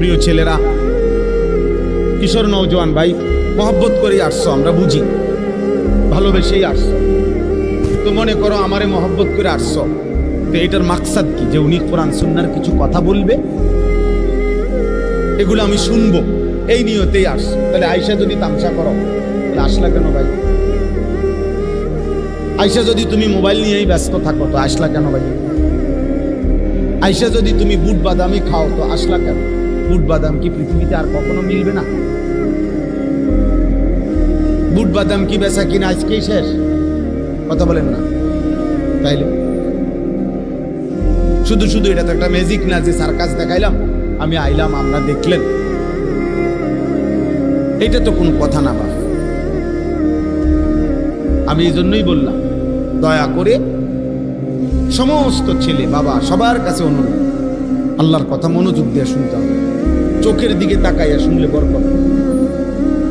প্রিয় ছেলেরা, কিশোর নওজোয়ান ভাই, মহব্বত করে আসছো, আমরা বুঝি, ভালোবেসেই আসছো। তো মনে করো আমারে মহব্বত করে আসছো, তো এটার মাকসাদ কি? যে উনি কোরআন সুন্নাহর কিছু কথা বলবে, এগুলো আমি শুনবো, এই নিয়তেই আসছো। তাহলে আয়সা যদি তামসা করো, তাহলে আসলা কেন ভাই? আয়সা যদি তুমি মোবাইল নিয়েই ব্যস্ত থাকো, তো আসলা কেন ভাই? আয়সা যদি তুমি বুট বাদামি খাও, তো আসলা কেন? বুট বাদাম কি পৃথিবীতে আর কখনো মিলবে না? বুট বাদাম কি বেচা কিনা আজকেই শেষ? কথা বলেন না। তাইলে শুধু শুধু এটা তো একটা ম্যাজিক না যে সার্কাস দেখাইলাম, আমি আইলাম, আমরা দেখলেন, এটা তো কোনো কথা না। বাবা, আমি এই জন্যই বললাম, দয়া করে সমস্ত ছেলে বাবা সবার কাছে অনুরোধ, আল্লাহর কথা মনোযোগ দিয়ে শুনতে হবে, চোখের দিকে তাকাইয়া শুনলে বরকত।